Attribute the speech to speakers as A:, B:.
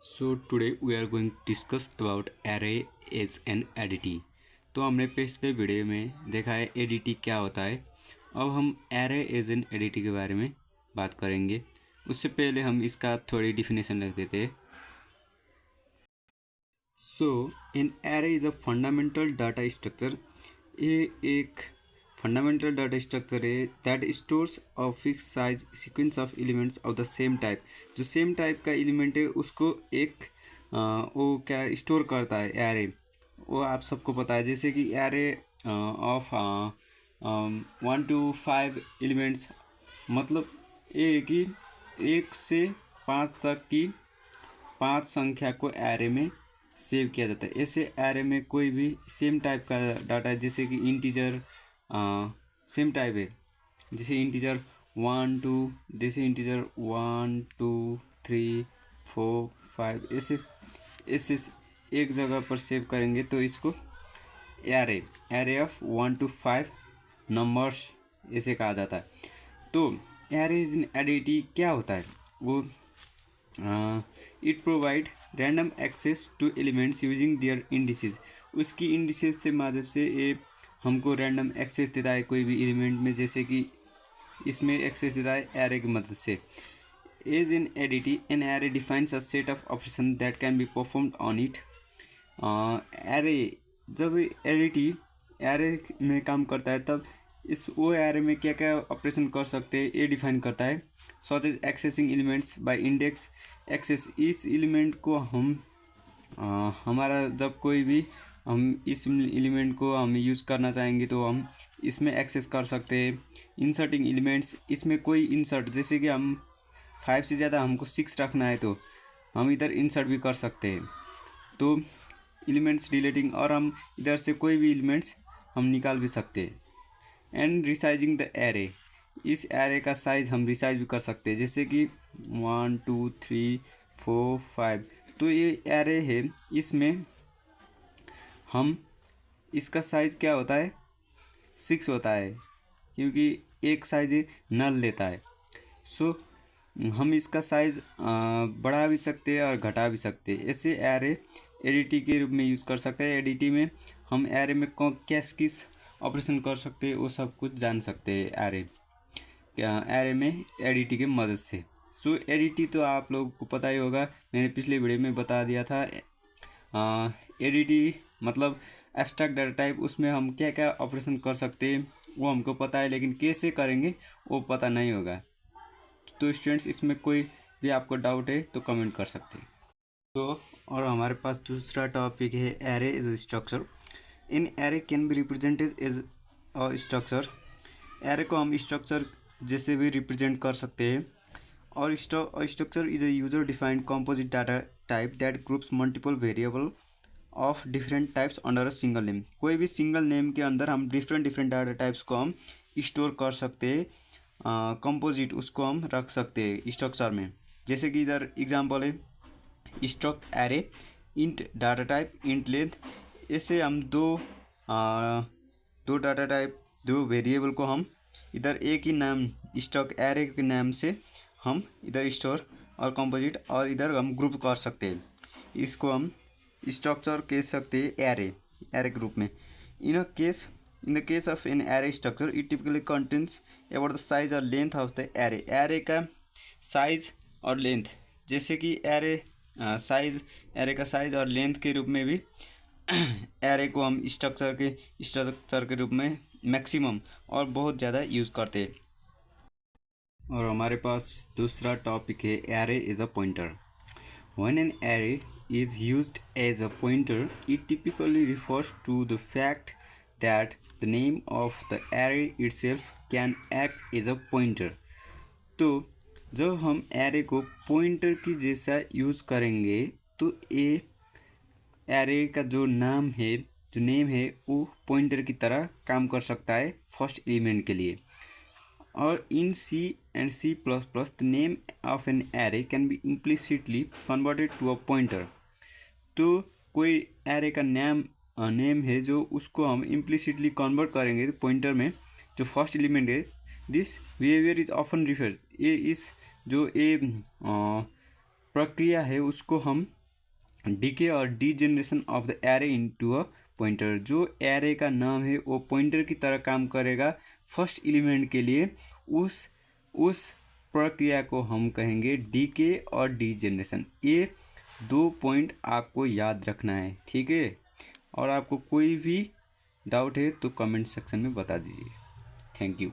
A: So today we are going to discuss about array as an additive। तो हमने पिछले video में देखा है एडिटी क्या होता है। अब हम array as an additive के बारे में बात करेंगे। उससे पहले हम इसका थोड़ी डिफिनेशन रख देते हैं। So an array is a fundamental data structure. ये एक फंडामेंटल डाटा स्ट्रक्चर है that stores a fix size sequence of elements of the same type. जो सेम टाइप का एलिमेंट है उसको एक वो क्या स्टोर करता है एरे। वो आप सबको पता है, जैसे कि एरे ऑफ 1 to 5 एलिमेंट्स, मतलब ये है कि 1 से 5 तक की 5 संख्या को एरे में सेव किया जाता है। ऐसे एरे में कोई भी सेम टाइप का डाटा है, जैसे कि इंटीजर सेम टाइप है, जैसे इंटीजर 1 2 ऐसे ऐसे एक जगह पर सेव करेंगे तो इसको एरे ऑफ 1 to 5 नंबर्स ऐसे कहा जाता है। तो एरे इन एडिटी क्या होता है वो it provide random access to elements using their indices. उसकी इंडिसेस से मदद से ये हमको रैंडम एक्सेस देता है कोई भी एलिमेंट में, जैसे कि इसमें एक्सेस देता है एरे की मदद से। As in ADT an array defines a set of operation that can be performed on it. Array जब एडिटी एरे में काम करता है तब इस वो एरे में क्या क्या ऑपरेशन कर सकते हैं ये डिफाइन करता है। Such as accessing elements by index access. इस एलिमेंट को हम हमारा जब कोई भी हम इस एलिमेंट को हम यूज़ करना चाहेंगे तो हम इसमें एक्सेस कर सकते हैं। इंसर्टिंग एलिमेंट्स, इसमें कोई इंसर्ट, जैसे कि हम 5 से ज़्यादा हमको 6 रखना है तो हम इधर इंसर्ट भी कर सकते हैं। तो एलिमेंट्स डिलीटिंग, और हम इधर से कोई भी एलिमेंट्स हम निकाल भी सकते हैं। एंड रिसाइजिंग द एरे, इस एरे का साइज़ हम रिसाइज भी कर सकते हैं, जैसे कि 1 2 3 4 5। तो ये एरे है, इसमें हम इसका साइज़ क्या होता है 6 होता है, क्योंकि एक साइज नल लेता है। सो हम इसका साइज़ बढ़ा भी सकते हैं और घटा भी सकते हैं। ऐसे एरे एडिटी के रूप में यूज़ कर सकते हैं। एडिटी में हम एरे में किस ऑपरेशन कर सकते हैं वो सब कुछ जान सकते हैं एरे में एडिटी की मदद से। सो एडिटी तो आप लोगों को पता ही होगा, मैंने पिछले वीडियो में बता दिया था। एडिटी मतलब एब्स्ट्रैक्ट डाटा टाइप, उसमें हम क्या क्या ऑपरेशन कर सकते हैं वो हमको पता है, लेकिन कैसे करेंगे वो पता नहीं होगा। तो स्टूडेंट्स, इसमें कोई भी आपको डाउट है तो कमेंट कर सकते हैं। तो और हमारे पास दूसरा टॉपिक है array as a structure. In array can be represented as a structure. Array को हम स्ट्रक्चर जैसे भी रिप्रेजेंट कर सकते हैं। और structure is a user defined composite data type that groups multiple variable of different types under a single name. कोई भी सिंगल नेम के अंदर हम डिफरेंट डाटा टाइप्स को हम स्टोर कर सकते हैं। कंपोजिट उसको हम रख सकते हैं स्ट्रक्चर में। जैसे कि इधर एग्जांपल है struct array int data type int length. ऐसे हम दो डाटा टाइप, दो वेरिएबल को हम इधर एक ही नाम स्ट्रक्ट एरे के नाम से हम इधर स्टोर और कंपोजिट और इधर हम ग्रुप कर सकते हैं। इसको हम स्ट्रक्चर कह सकते हैं एरे ग्रुप में। In the case of an array structure it typically contains about the size और length of the array. Array का साइज और लेंथ, जैसे कि एरे का साइज और लेंथ के रूप में भी एरे को हम स्ट्रक्चर के रूप में मैक्सिमम और बहुत ज़्यादा यूज़ करते हैं। और हमारे पास दूसरा टॉपिक है array is a pointer. When an array is used as a pointer, it typically refers to the fact that the name of the array itself can act as a pointer. तो जब हम array को pointer की जैसा use करेंगे तो ये array का जो नेम है वो पॉइंटर की तरह काम कर सकता है फर्स्ट एलिमेंट के लिए। और इन C and C++, the name of an array can be implicitly converted to a pointer. तो कोई एरे का नेम है जो उसको हम इम्प्लिसिटली कन्वर्ट करेंगे पॉइंटर में, जो फर्स्ट एलिमेंट है। This behaviour is often refer, ये इस जो ये प्रक्रिया है उसको हम डीके और D generation of the array into a pointer. जो एरे का नाम है वो पॉइंटर की तरह काम करेगा फर्स्ट एलिमेंट के लिए। उस प्रक्रिया को हम कहेंगे डीके और डी जनरेशन। ये 2 पॉइंट आपको याद रखना है, ठीक है। और आपको कोई भी डाउट है तो कमेंट सेक्शन में बता दीजिए। Thank you.